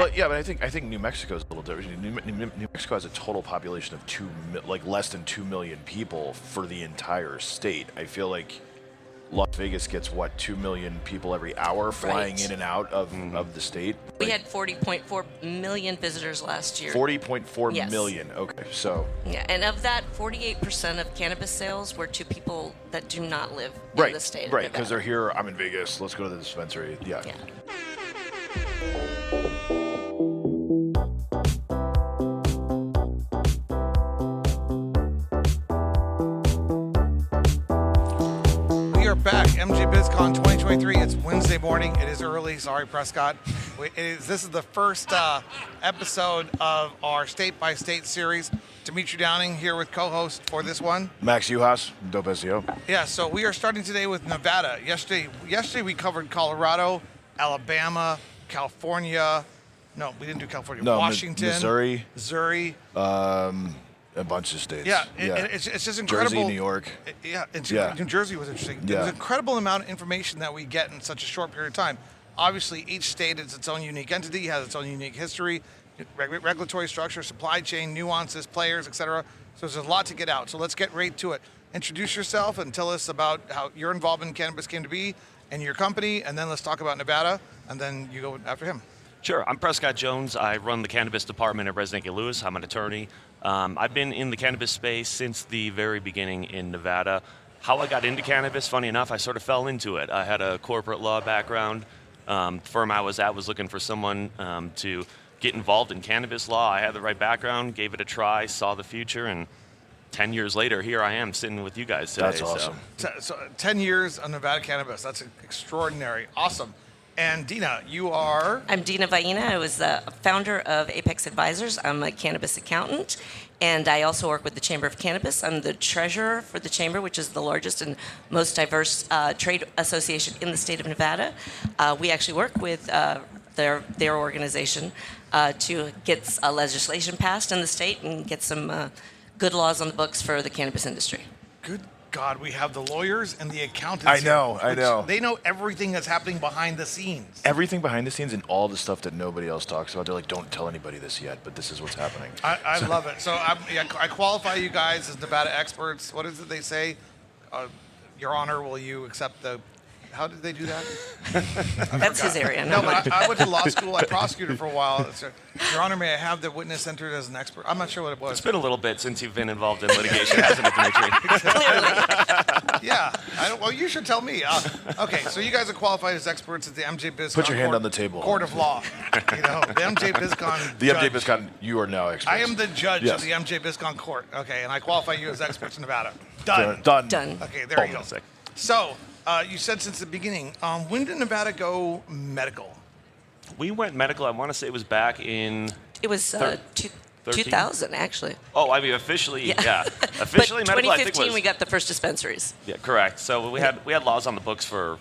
Well, yeah, but I think New Mexico is a little different. New Mexico has a total population of less than 2 million people for the entire state. I feel like Las Vegas gets 2 million people every hour flying in and out of the state. We had 40.4 million visitors last year. 40.4 million. Okay, so. Yeah, and of that, 48% of cannabis sales were to people that do not live in the state of Nevada. Right, because they're here. I'm in Vegas. Let's go to the dispensary. Yeah. Back, MJ BizCon 2023. It's Wednesday morning. It is early. Sorry, Prescott. This is the first episode of our state-by-state series. Dimitri Downing here with co-host for this one. Max Uhas, Dope SEO. Yeah, so we are starting today with Nevada. Yesterday we covered Colorado, Alabama, California. No, we didn't do California. No, Washington, Missouri. A bunch of states. Yeah, it's just incredible. Jersey, New York. New Jersey was interesting. Yeah. There's an incredible amount of information that we get in such a short period of time. Obviously, each state is its own unique entity, has its own unique history, regulatory structure, supply chain, nuances, players, etc. So there's a lot to get out. So let's get right to it. Introduce yourself and tell us about how your involvement in cannabis came to be and your company, and then let's talk about Nevada, and then you go after him. Sure. I'm Prescott Jones. I run the cannabis department at Resnick & Lewis. I'm an attorney. I've been in the cannabis space since the very beginning in Nevada. How I got into cannabis, funny enough, I sort of fell into it. I had a corporate law background. The firm I was at was looking for someone to get involved in cannabis law. I had the right background, gave it a try, saw the future, and 10 years later, here I am sitting with you guys today. That's awesome. So 10 years on Nevada cannabis. That's extraordinary. Awesome. And Dina, you are? I'm Dina Vaina. I was the founder of Apex Advisors. I'm a cannabis accountant, and I also work with the Chamber of Cannabis. I'm the treasurer for the Chamber, which is the largest and most diverse trade association in the state of Nevada. We actually work with their organization to get legislation passed in the state and get some good laws on the books for the cannabis industry. Good God, we have the lawyers and the accountants. I know. They know everything that's happening behind the scenes. Everything behind the scenes and all the stuff that nobody else talks about. They're like, don't tell anybody this yet, but this is what's happening. I love it. So I qualify you guys as Nevada experts. What is it they say? Your Honor, will you accept the... How did they do that? That's his area. No, but I went to law school. I prosecuted for a while. So, Your Honor, may I have the witness entered as an expert? I'm not sure what it was. It's been a little bit since you've been involved in litigation, hasn't it, Dimitri? Clearly. Yeah. Well, you should tell me. Okay, so you guys are qualified as experts at the MJ BizCon. Put your hand on the table. Court of Law. The MJ BizCon. The MJ BizCon, you are now experts. I am the judge Yes. of the MJ BizCon court. Okay, and I qualify you as experts in Nevada. Done. Okay, there you go. Sick. So, you said since the beginning, when did Nevada go medical? We went medical, I want to say it was back in... It was 2000, actually. Oh, I mean, officially, yeah. But Officially medical, I think 2015, was... we got the first dispensaries. Yeah, correct. So we had laws on the books for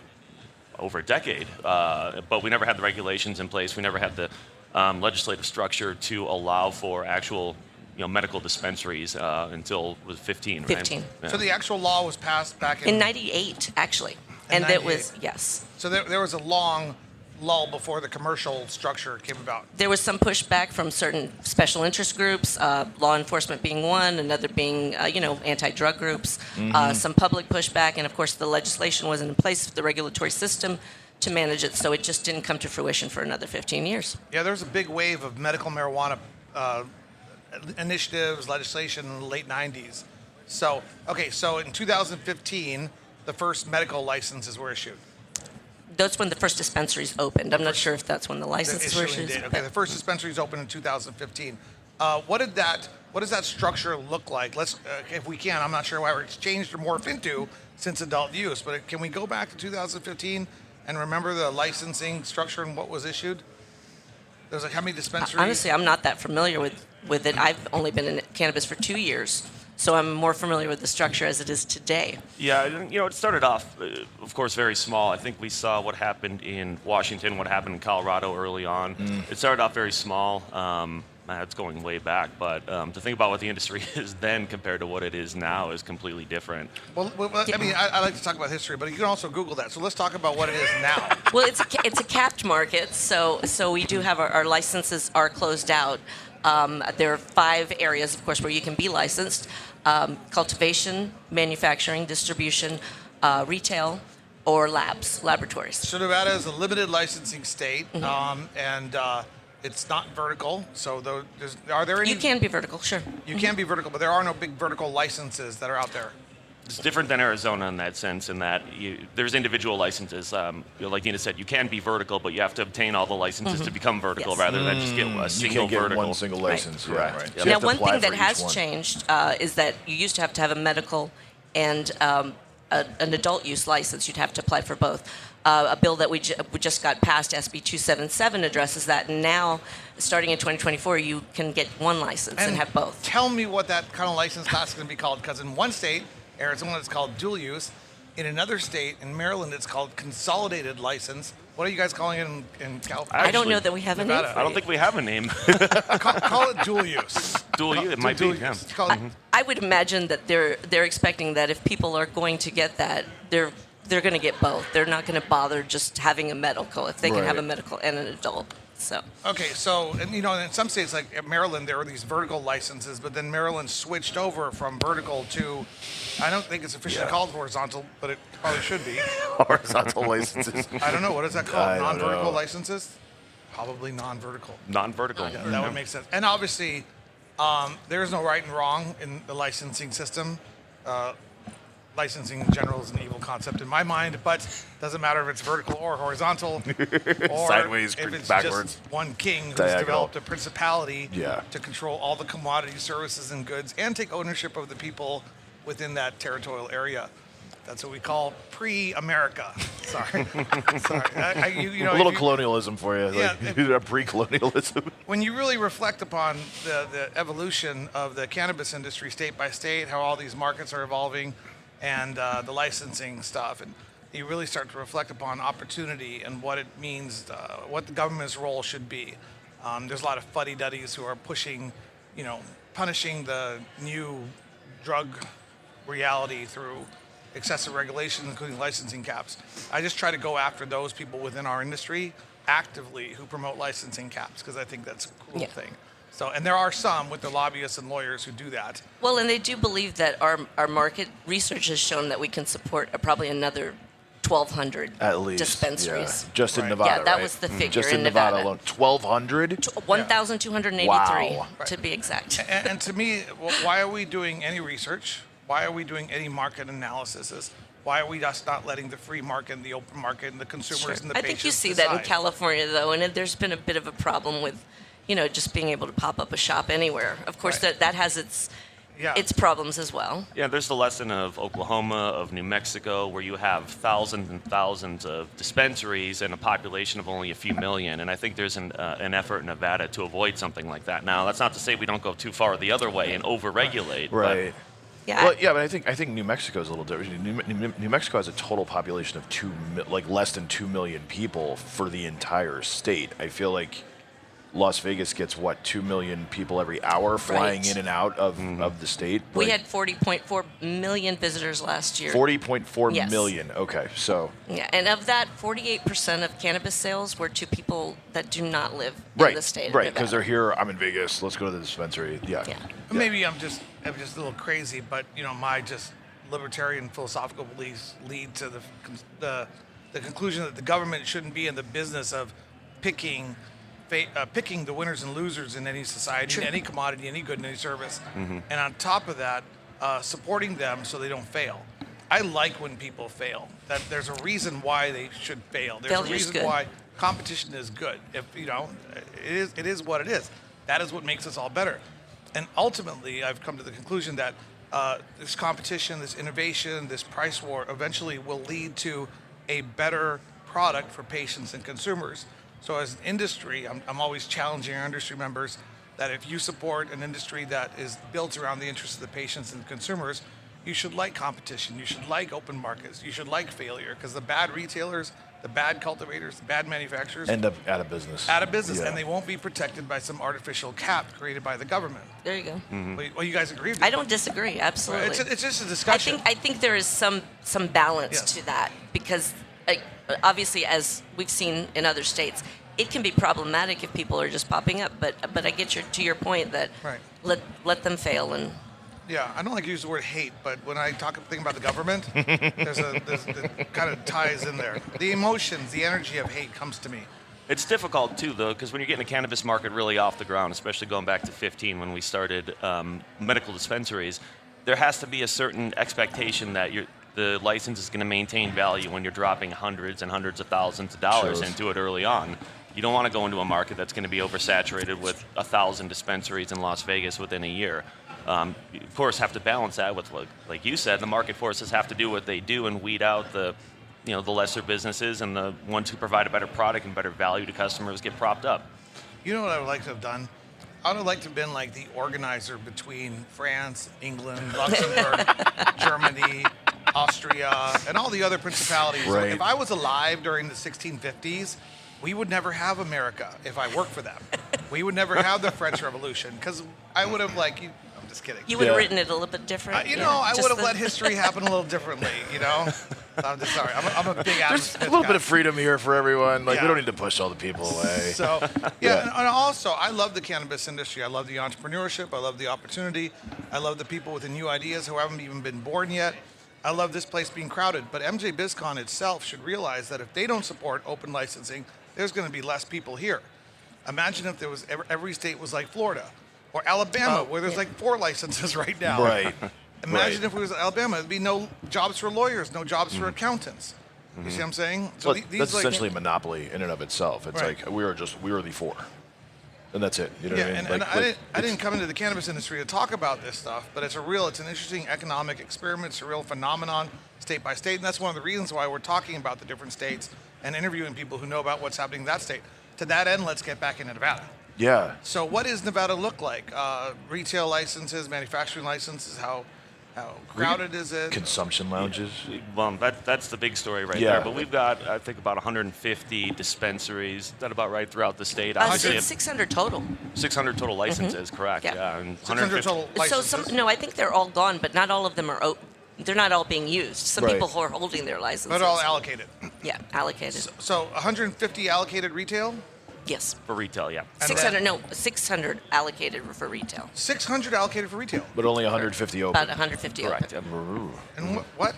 over a decade, but we never had the regulations in place. We never had the legislative structure to allow for actual medical dispensaries until it was 15, right? 15. Yeah. So the actual law was passed back In 98, actually. And it was, yes. So there was a long lull before the commercial structure came about. There was some pushback from certain special interest groups, law enforcement being one, another being, anti-drug groups, some public pushback, and of course the legislation wasn't in place for the regulatory system to manage it, so it just didn't come to fruition for another 15 years. Yeah, there was a big wave of medical marijuana initiatives, legislation in the late 90s. So in 2015, the first medical licenses were issued. That's when the first dispensaries opened. I'm not sure if that's when the licenses were issued. Okay, the first dispensaries opened in 2015. What does that structure look like? Let's, if we can, I'm not sure why it's changed or morphed into since adult use, but can we go back to 2015 and remember the licensing structure and what was issued? There was like how many dispensaries? Honestly, I'm not that familiar with it. I've only been in cannabis for 2 years, so I'm more familiar with the structure as it is today. Yeah, it started off, of course, very small. I think we saw what happened in Washington, what happened in Colorado early on. It started off very small. It's going way back, but to think about what the industry is then compared to what it is now is completely different. Well, I mean, I like to talk about history, but you can also Google that. So let's talk about what it is now. Well, it's a capped market, so we do have our licenses are closed out. There are 5 areas, of course, where you can be licensed: cultivation, manufacturing, distribution, retail, or laboratories. So Nevada is a limited licensing state, and it's not vertical. So are there any? You can be vertical, sure. You can be vertical, but there are no big vertical licenses that are out there. It's different than Arizona in that sense, in that there's individual licenses. Like Nina said, you can be vertical, but you have to obtain all the licenses to become vertical, Yes. rather than just get a You single can't get vertical. one single license. Right. Yeah. Right. So you Now, have to one apply thing that for has each one. changed is that you used to have a medical and an adult use license. You'd have to apply for both. A bill that we just got passed, SB 277, addresses that. And now, starting in 2024, you can get one license and have both. Tell me what that kind of license class is going to be called, because in one state, Arizona, it's called dual use. In another state, in Maryland, it's called consolidated license. What are you guys calling it in California? I don't know that we have a name Nevada. for I don't it. think we have a name. Call it dual use. Dual use, it might Dual be. Yeah. use. Call it- I would imagine that they're expecting that if people are going to get that, they're going to get both. They're not going to bother just having a medical if they can have a Right. medical and an adult. So Okay, so, and in some states like Maryland, there are these vertical licenses, but then Maryland switched over from vertical to, I don't think it's officially called horizontal, but it probably should be. Horizontal licenses. I don't know, what is that called? I don't Non-vertical know. licenses? Probably non-vertical. Non-vertical. Yeah, that would make sense. And obviously, there is no right and wrong in the licensing system. Licensing in general is an evil concept in my mind, but doesn't matter if it's vertical or horizontal, or Sideways, if it's backwards. just one king who's Diagonal. developed a principality Yeah. to control all the commodity, services, and goods, and take ownership of the people within that territorial area. That's what we call pre-America. Sorry, sorry. You know, A little if you- colonialism for you. Yeah, Like, pre-colonialism. when you really reflect upon the evolution of the cannabis industry state by state, how all these markets are evolving, and the licensing stuff, and you really start to reflect upon opportunity and what it means, what the government's role should be. There's a lot of fuddy-duddies who are pushing, punishing the new drug reality through excessive regulation, including licensing caps. I just try to go after those people within our industry actively who promote licensing caps, because I think that's a cool Yeah. thing. So, and there are some with the lobbyists and lawyers who do that. well, and they do believe that our market research has shown that we can support probably another 1,200 At least. dispensaries. Yeah. Just in Right. Nevada, Yeah, that right? was the figure Just in Nevada Nevada. alone. 1,200? 1,283 Wow. to be exact. And to me, why are we doing any research? Why are we doing any market analysis? Why are we just not letting the free market and the open market and the consumers and the I patients think you see that in decide? California, though, and there's been a bit of a problem with, just being able to pop up a shop anywhere. Of course, Right. that has its Yeah. problems as well. Yeah, there's the lesson of Oklahoma, of New Mexico, where you have thousands and thousands of dispensaries and a population of only a few million. And I think there's an effort in Nevada to avoid something like that. Now, that's not to say we don't go too far the other way and overregulate. Right. Yeah. Well, yeah, but I think New Mexico is a little different. New Mexico has a total population of less than 2 million people for the entire state. I feel like Las Vegas gets 2 million people every hour flying Right. in and out of the state. We Like, had 40.4 million visitors last year. 40.4 Yes. million. Okay, so Yeah, and of that, 48% of cannabis sales were to people that do not live right, in the state of right, Nevada. because they're here. I'm in Vegas. Let's go to the dispensary. Yeah. Yeah. Maybe I'm just a little crazy, but my just libertarian philosophical beliefs lead to the conclusion that the government shouldn't be in the business of picking the winners and losers in any society, in any commodity, any good, and any service. And on top of that, supporting them so they don't fail. I like when people fail. That there's a reason why they should fail. There's Failure's a reason good. why competition is good. If it is what it is. That is what makes us all better. And ultimately, I've come to the conclusion that this competition, this innovation, this price war eventually will lead to a better product for patients and consumers. So as an industry, I'm always challenging our industry members that if you support an industry that is built around the interests of the patients and consumers, you should like competition. You should like open markets. You should like failure, because the bad retailers the bad cultivators, the bad manufacturers End up out of business. out of business, Yeah. and they won't be protected by some artificial cap created by the government. There you go. Well, you guys agree with me? I don't disagree. Absolutely. It's just a discussion. I think there is some balance Yes. to that because obviously, as we've seen in other states, it can be problematic if people are just popping up. But I get to your point that Right. let them fail and. Yeah, I don't like to use the word hate, but when I think about the government, it kind of ties in there. The emotions, the energy of hate comes to me. It's difficult too, though, because when you're getting the cannabis market really off the ground, especially going back to 15 when we started medical dispensaries, there has to be a certain expectation that the license is going to maintain value when you're dropping hundreds and hundreds of thousands of dollars Sure. into it early on. You don't want to go into a market that's going to be oversaturated with 1,000 dispensaries in Las Vegas within a year. You, of course, have to balance that with, like you said, the market forces have to do what they do and weed out the lesser businesses, and the ones who provide a better product and better value to customers get propped up. You know what I would like to have done? I would have liked to have been like the organizer between France, England, Luxembourg, Germany, Austria, and all the other principalities. Right. If I was alive during the 1650s, we would never have America if I worked for them. We would never have the French Revolution because I would have I'm just kidding. You would have Yeah. written it a little bit different. I just would have the- let history happen a little differently, I'm just sorry. I'm a big Adam There's Smith a little guy. bit of freedom here for everyone. Like, Yeah. we don't need to push all the people away. So, Yeah. and also, I love the cannabis industry. I love the entrepreneurship. I love the opportunity. I love the people with the new ideas who haven't even been born yet. I love this place being crowded. But MJ BizCon itself should realize that if they don't support open licensing, there's going to be less people here. Imagine if there was every state was like Florida or Alabama, where there's like 4 licenses right now. Right. Imagine Right. if it was Alabama, there'd be no jobs for lawyers, no jobs for accountants. You see what I'm saying? So Well, that's essentially a monopoly in and of itself. It's Right. like we are the 4, and that's it. You know Yeah, what I mean? and Like, I didn't come into the cannabis industry to talk about this stuff, but it's an interesting economic experiment. It's a real phenomenon, state by state, and that's one of the reasons why we're talking about the different states and interviewing people who know about what's happening in that state. To that end, let's get back into Nevada. Yeah. So, what does Nevada look like? Retail licenses, manufacturing licenses. How crowded is it? Consumption lounges. Well, that's the big story right Yeah. there. But we've got, I think, about 150 dispensaries. Is that about right throughout the state? Obviously, 600 total. 600 total licenses, correct? Yeah. And 600 total So licenses. I think they're all gone, but not all of them are. They're not all being used. Some Right. people who are holding their licenses. But all allocated. Yeah, allocated. So 150 allocated retail, Yes. for retail, yeah. And 600. No, 600 allocated for retail. 600 allocated for retail. But only 150 open. About 150 Correct. open. Ooh. And what?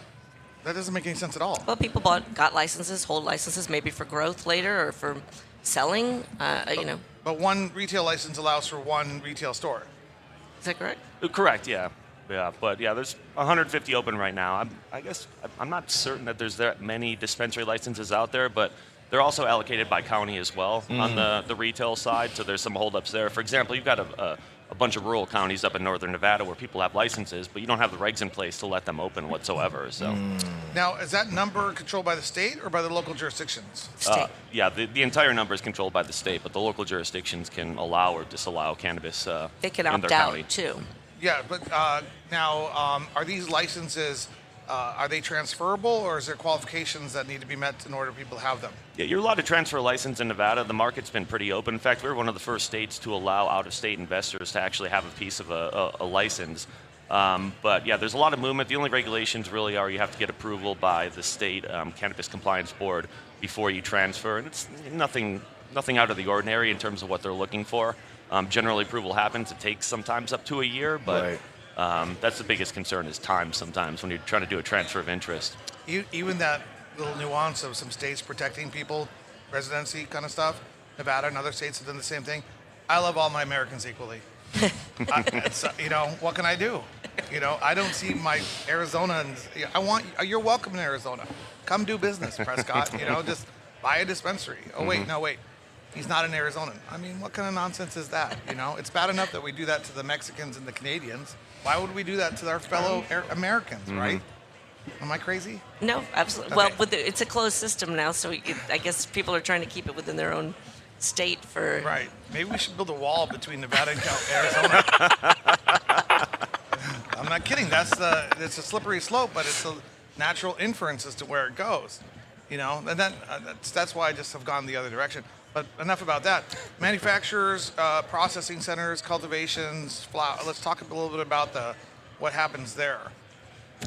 That doesn't make any sense at all. Well, people got licenses, hold licenses, maybe for growth later or for selling. But one retail license allows for one retail store. Is that correct? Correct, yeah. Yeah, but yeah, there's 150 open right now. I guess I'm not certain that there's that many dispensary licenses out there, but they're also allocated by county as well on the retail side, so there's some holdups there. For example, you've got a bunch of rural counties up in northern Nevada where people have licenses, but you don't have the regs in place to let them open whatsoever. So, Now, is that number controlled by the state or by the local jurisdictions? State. yeah, the entire number is controlled by the state, but the local jurisdictions can allow or disallow cannabis They can in opt their out county. too. Yeah, but now, are these licenses, are they transferable, or is there qualifications that need to be met in order for people to have them? Yeah, you're allowed to transfer a license in Nevada. The market's been pretty open. In fact, we're one of the first states to allow out-of-state investors to actually have a piece of a license. But yeah, there's a lot of movement. The only regulations really are you have to get approval by the state Cannabis Compliance Board before you transfer, and it's nothing out of the ordinary in terms of what they're looking for. Generally, approval happens. It takes sometimes up to a year, but that's the biggest concern is time sometimes when you're trying to do a transfer of interest. Even that little nuance of some states protecting people, residency kind of stuff, Nevada and other states have done the same thing. I love all my Americans equally. What can I do? I don't see my Arizonans. You're welcome in Arizona. Come do business, Prescott. Just buy a dispensary. Oh, wait, no, wait. He's not an Arizonan. I mean, what kind of nonsense is that? It's bad enough that we do that to the Mexicans and the Canadians. Why would we do that to our fellow Americans, right? Am I crazy? No, absolutely. Okay. Well, it's a closed system now, so I guess people are trying to keep it within their own state for. Right. Maybe we should build a wall between Nevada and Arizona. I'm not kidding. It's a slippery slope, but it's a natural inference as to where it goes. You know, and then that's why I just have gone the other direction. But enough about that. Manufacturers, processing centers, cultivations, let's talk a little bit about what happens there.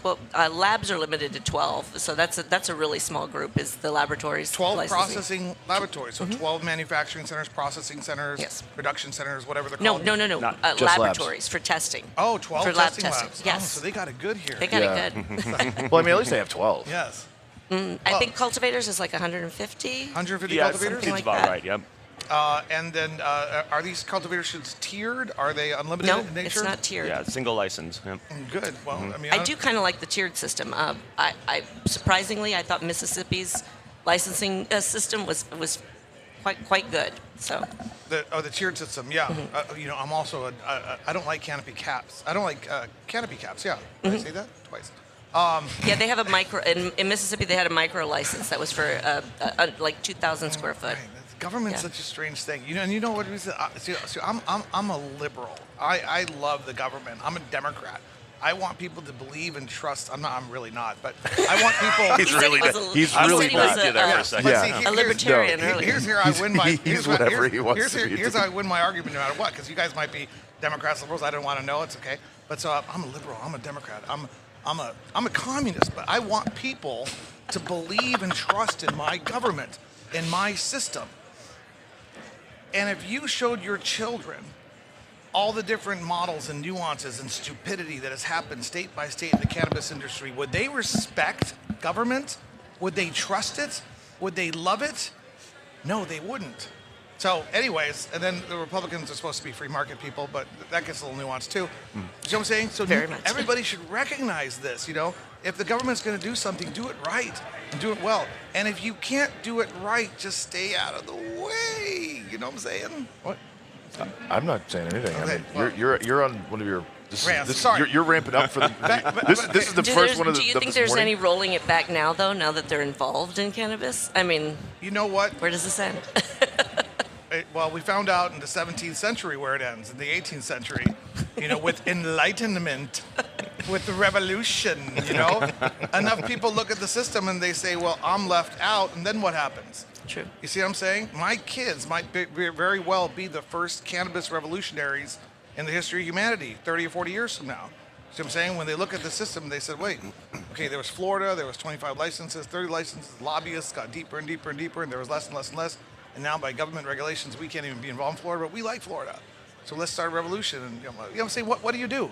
Well, labs are limited to 12, so that's a really small group. Is the laboratories 12 licensing. processing laboratories, so 12 manufacturing centers, processing centers, Yes. production centers, whatever they're No, called. no. Just labs. Laboratories for testing. Oh, 12 for lab testing testing. labs. Yes. Oh, so they got it good here. They got Yeah. it good. Well, I mean, at least they have 12. Yes. I think cultivators is like 150. 150 Yeah, cultivators? something seems like about that. right. Yep. And then are these cultivators tiered? Are they unlimited No, in nature? it's not tiered. Yeah, single license. Yep. Good. Well, I mean, I do kind of like the tiered system. I surprisingly, I thought Mississippi's licensing system was quite good. So the tiered system, yeah. You know, I'm also I don't like canopy caps. I don't like canopy caps. Yeah, did I say that twice? yeah, they have a micro in Mississippi. They had a micro license that was for like 2,000 square foot. Right. Government's Yeah. such a strange thing, you know. And you know what? See, I'm a liberal. I love the government. I'm a Democrat. I want people to believe and trust. I'm really not, but I want people. He's He said really he was not. a- He's he really said he was not. a- there for a- a second. But Yeah. see, A libertarian, really. Here's how I win my. He's whatever he wants to be. Here's how I win my argument, no matter what. Because you guys might be Democrats, liberals. I don't want to know. It's okay. But so I'm a liberal. I'm a Democrat. I'm a communist. But I want people to believe and trust in my government, in my system. And if you showed your children all the different models and nuances and stupidity that has happened state by state in the cannabis industry, would they respect government? Would they trust it? Would they love it? No, they wouldn't. So anyways, and then the Republicans are supposed to be free market people, but that gets a little nuanced too. You know what I'm saying? So Very much. everybody should recognize this, you know? If the government's going to do something, do it right and do it well. And if you can't do it right, just stay out of the way. You know what I'm saying? What? I'm not saying anything. I Okay, mean, well- you're on one of your. Rants, sorry. You're ramping up for the. This is the Do first one of the. you of think this there's morning. any rolling it back now, though? Now that they're involved in cannabis, I mean, You know what? where does this end? Well, we found out in the 17th century where it ends, in the 18th century, you know, with enlightenment, with the revolution, you know. Enough people look at the system and they say, well, I'm left out, and then what happens? True. You see what I'm saying? My kids might very well be the first cannabis revolutionaries in the history of humanity 30 or 40 years from now. See what I'm saying? When they look at the system, they said, wait, okay, there was Florida, there was 25 licenses, 30 licenses, lobbyists got deeper and deeper and deeper, and there was less and less and less. And now by government regulations, we can't even be involved in Florida, but we like Florida. So let's start a revolution. And you know what I'm saying? What do you do?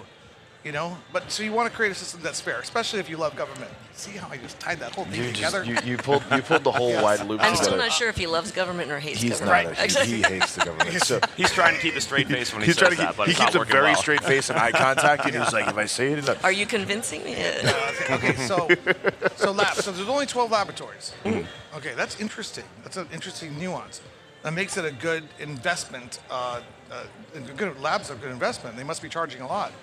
You know, but so you want to create a system that's fair, especially if you love government. See how I just tied that whole thing together? You pulled the whole Yes. wide loop I'm together. still not sure if he loves government or hates He's government. not. He hates the government. So He's trying to keep a straight face when he he's says trying to that, but he it's keeps not a working very well. straight face and eye contact, and he's like, if I say it enough. Are you convincing me? Okay, so labs. So there's only 12 laboratories. Okay, that's interesting. That's an interesting nuance. That makes it a good investment. Good labs are a good investment. They must be charging a lot.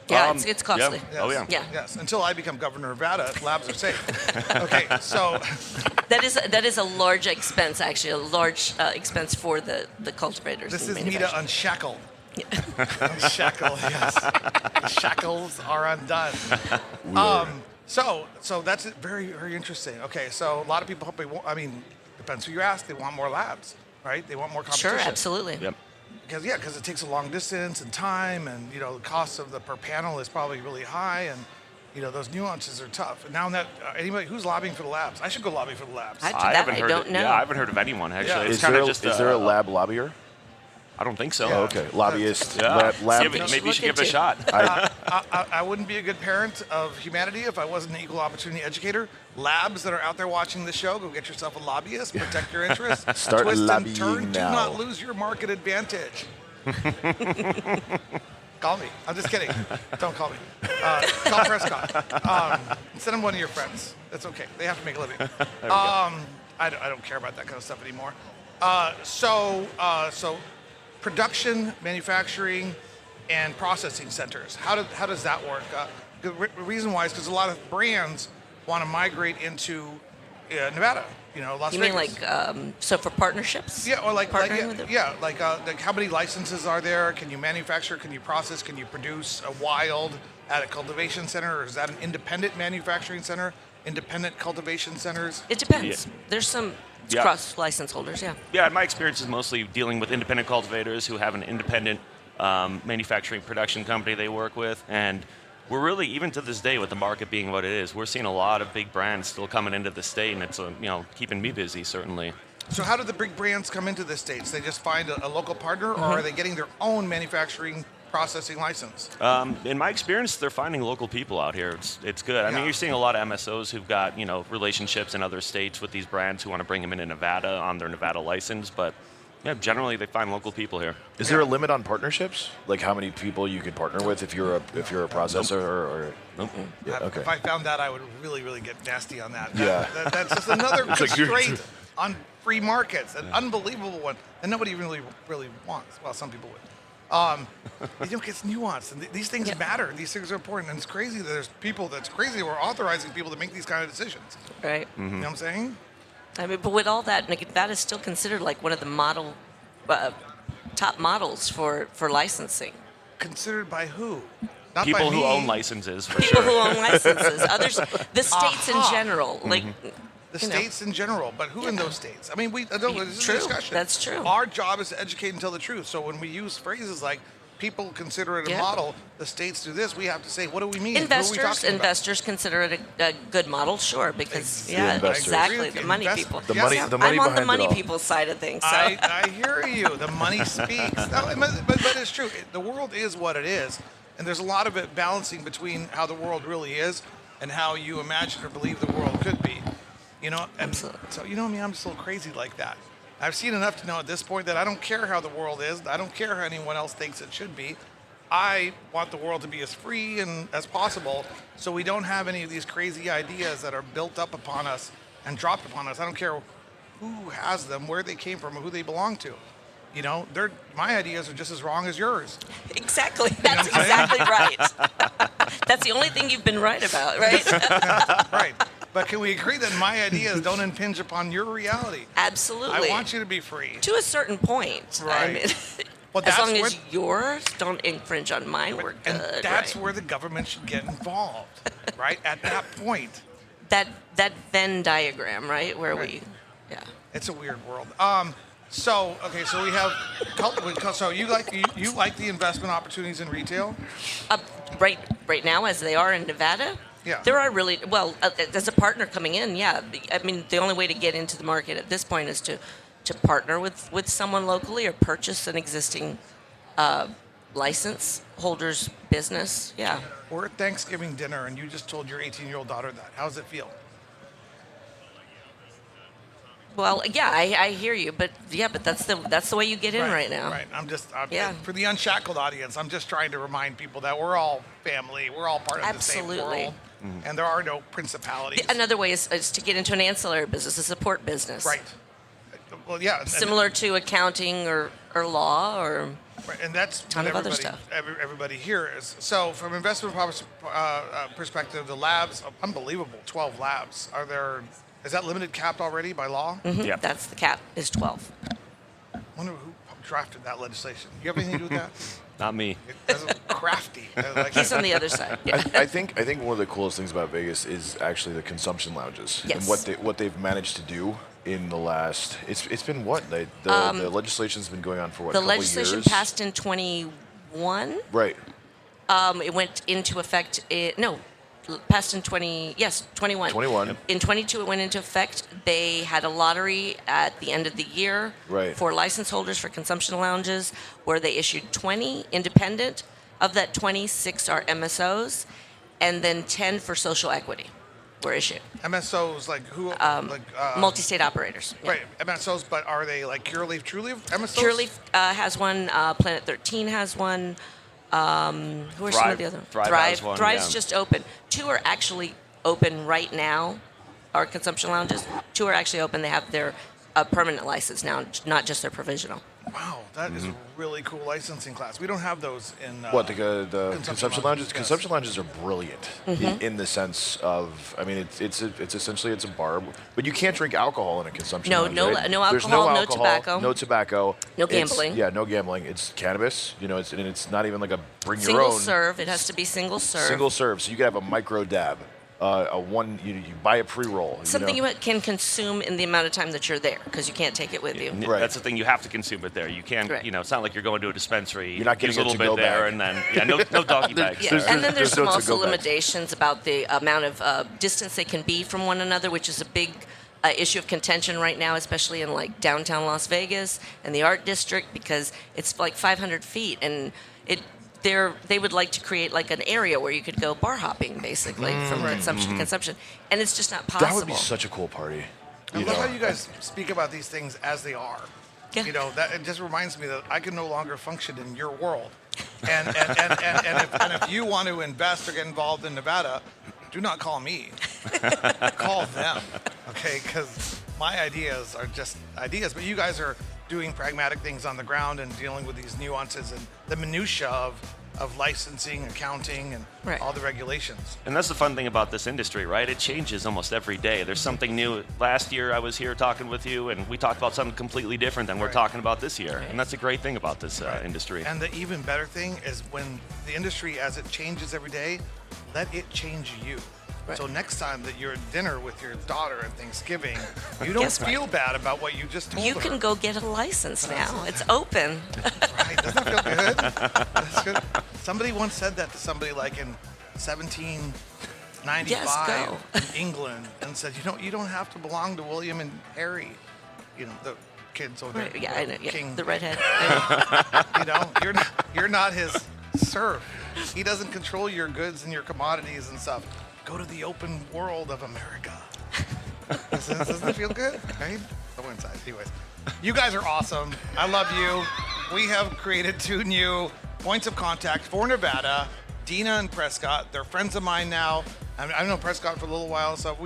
Yeah, it's costly. Yeah. Oh, yeah. Yeah. Yes. Until I become governor of Nevada, labs are safe. Okay, so That is a large expense, actually, a large expense for the cultivators. this and is Mita manufacturers. Unshackle. Unshackle, yes. The shackles are undone. So that's very, very interesting. Okay, so a lot of people hope depends who you ask. They want more labs, right? They want more competition. Sure, absolutely. Yep. Because it takes a long distance and time, and the cost of the per panel is probably really high, and those nuances are tough. And now that anybody who's lobbying for the labs, I should go lobby for the labs. I I haven't heard. don't know. Yeah, I haven't heard of anyone actually. Yeah. It's Is kind there, of just. is there a lab lobbyer? I don't think so. Yeah. Oh, okay, lobbyist. Yeah. Lab. Maybe you should give it a into. shot. I wouldn't be a good parent of humanity if I wasn't an equal opportunity educator. Labs that are out there watching the show, go get yourself a lobbyist, protect your interests, Start twist lobbying and turn, now. do not lose your market advantage. Call me. I'm just kidding. Don't call me. Call Prescott. Send him one of your friends. That's okay. They have to make a living. I don't care about that kind of stuff anymore. So production, manufacturing, and processing centers. How does that work? The reason why is because a lot of brands want to migrate into Nevada. Las You Vegas. mean like so for partnerships? Yeah, or like Partnering with them? like how many licenses are there? Can you manufacture? Can you process? Can you produce a wild at a cultivation center, or is that an independent manufacturing center? independent cultivation centers? It depends. Yeah. There's some Yeah. cross license holders, yeah. Yeah, my experience is mostly dealing with independent cultivators who have an independent manufacturing production company they work with, and we're really, even to this day, with the market being what it is, we're seeing a lot of big brands still coming into the state, and it's keeping me busy certainly. So how do the big brands come into the States? They just find a local partner, or are they getting their own manufacturing processing license? In my experience, they're finding local people out here. It's good. I mean, Yeah. you're seeing a lot of MSOs who've got relationships in other states with these brands who want to bring them into Nevada on their Nevada license, but yeah, generally they find local people here. Is there a limit on partnerships? Like how many people you could partner with if you're a processor or Nope. yeah, okay. If I found that, I would really, really get nasty on that. Yeah. That's just another It's like you're- constraint on free markets, an unbelievable one that nobody even really wants. Well, some people would. It's nuanced, and these things matter. These things are important, and it's crazy that there's people that's crazy who are authorizing people to make these kind of decisions. Right. You know what I'm saying? I mean, but with all that, Nevada is still considered like one of the top models for licensing. Considered by who? Not People by who me. own licenses, for People sure. who own licenses, others, the states in Aha. general, like The you know. states in general, but who in those states? I mean, this is True. a discussion. That's true. Our job is to educate and tell the truth. So when we use phrases like people consider it a model, the states do this, we have to say, what do we mean? Who are we talking about? Investors consider it a good model, sure, because The investors. exactly, I agree with the you. money Invest- people. The Yes. money I'm the money I'm on the behind money it all. people's side of things. So. I hear you. The money speaks. No, but it's true. The world is what it is. And there's a lot of it balancing between how the world really is and how you imagine or believe the world could be. And Absolutely. so, me, I'm just a little crazy like that. I've seen enough to know at this point that I don't care how the world is. I don't care how anyone else thinks it should be. I want the world to be as free and as possible so we don't have any of these crazy ideas that are built up upon us and dropped upon us. I don't care who has them, where they came from, or who they belong to. My ideas are just as wrong as yours. Exactly. That's exactly right. That's the only thing you've been right about, right? Right. But can we agree that my ideas don't impinge upon your reality? Absolutely. I want you to be free. To a certain point. Right. I mean, Well, as that's long where- as yours don't infringe on mine, we're good. And that's right? where the government should get involved, right? At that point. that Venn diagram, right? Where Right. yeah. It's a weird world. So we have. So you like the investment opportunities in retail? Right now, as they are in Nevada, Yeah. there are really as a partner coming in. Yeah, I mean the only way to get into the market at this point is to partner with someone locally or purchase an existing license holder's business. Yeah. We're at Thanksgiving dinner, and you just told your 18-year-old daughter that. How does it feel? Well, yeah, I hear you, but that's the way you get in right now. Right. I'm Yeah. for the unshackled audience. I'm just trying to remind people that we're all family. We're all part of the Absolutely. same world, and there are no principalities. Another way is to get into an ancillary business, a support business. Right. Well, yeah. Similar to accounting or law or Right, and that's ton what of other everybody, stuff. everybody here is. So, from investment perspective, the labs, unbelievable, 12 labs. Is that limited capped already by law? Yeah. that's the cap is 12. I wonder who drafted that legislation. You have anything to do with that? Not me. That's crafty. He's on the other side. Yeah. I think one of the coolest things about Vegas is actually the consumption lounges Yes. and what they've managed to do in the last. It's been what the legislation's been going on for what The a couple legislation years? passed in 21. Right. It went into effect. Passed in 21. 21. In 22, it went into effect. They had a lottery at the end of the year Right. for license holders for consumption lounges, where they issued 20 independent. Of that 20, 6 are MSOs, and then 10 for social equity were issued. MSOs, like who? Multi-state operators. Yeah. Right, MSOs, but are they like Cureleaf, Trueleaf MSOs? Cureleaf has one. Planet 13 has one. Who are some of the other? Thrive has one, Thrive's yeah. just open. 2 are actually open right now. Our consumption lounges. 2 are actually open. They have their permanent license now, not just their provisional. Wow, that is a really cool licensing class. We don't have those in. What the consumption lounges? yes. Consumption lounges are brilliant in the sense of, I mean, it's essentially a bar, but you can't drink alcohol in a consumption No, lounge. no, right? no There's alcohol, no alcohol, tobacco. no tobacco, No It's- gambling. Yeah, no gambling. It's cannabis. It's not even like a bring your Single own serve. It has to be single serve. single serve. So you can have a micro dab. you buy a pre-roll. Something you know? you can consume in the amount of time that you're there, because you can't take it with you. Right. That's the thing. You have to consume it there. You can't. Right. You know, it's not like you're going to a dispensary. You're not getting use a a little to-go bit there, bag. and then no doggy bags. Yeah. There's- And then there's there's no some also to-go bags. limitations about the amount of distance they can be from one another, which is a big issue of contention right now, especially in like downtown Las Vegas and the art district, because it's like 500 feet, and they would like to create like an area where you could go bar hopping, basically, from consumption to consumption, and it's just not possible. That would be such a cool party. I love how you guys speak about these things as they are. Yeah. You know, that it just reminds me that I can no longer function in your world. And if you want to invest or get involved in Nevada, do not call me. Call them, okay? Because my ideas are just ideas, but you guys are doing pragmatic things on the ground and dealing with these nuances and the minutia of licensing, accounting, and Right. all the regulations. And that's the fun thing about this industry, right? It changes almost every day. There's something new. Last year I was here talking with you, and we talked about something completely different than we're Right. talking about this year. And that's a great thing about this industry. And the even better thing is when the industry, as it changes every day, let it change you. Right. So next time that you're at dinner with your daughter at Thanksgiving, you don't Guess what? feel bad about what you just told You her. can go get a license now. It's open. Right? Doesn't that feel good? That's good. Somebody once said that to somebody like in 1795 Yes, go. in England, and said, you don't have to belong to William and Harry, you know, the kids over Right, there. yeah, I know. Yeah, King. the redhead. I know. You know, you're not his serf. He doesn't control your goods and your commodities and stuff. Go to the open world of America. Doesn't it feel good? Right? Go inside. Anyways, you guys are awesome. I love you. We have created 2 new points of contact for Nevada, Dina and Prescott. They're friends of mine now. I've known Prescott for a little while, so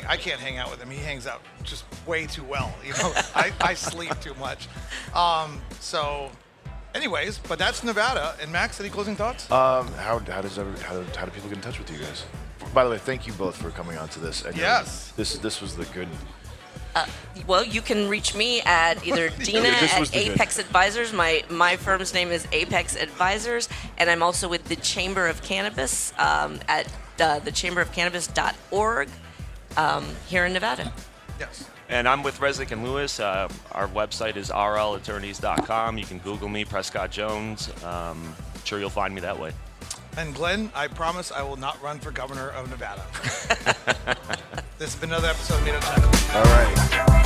I can't hang out with him. He hangs out just way too well. You know, I sleep too much. So, anyways, but that's Nevada. And Max, any closing thoughts? How do people get in touch with you guys? By the way, thank you both for coming on to this. I know Yes. This was the good. Well, you can reach me at either Dina This was at the good. Apex Advisors. My firm's name is Apex Advisors, and I'm also with the Chamber of Cannabis at thechamberofcannabis.org here in Nevada. Yes. And I'm with Resnick and Lewis. Our website is rlattorneys.com. You can Google me, Prescott Jones. Sure you'll find me that way. And Glenn, I promise I will not run for governor of Nevada. This has been another episode of Meet Up Tackle. All right.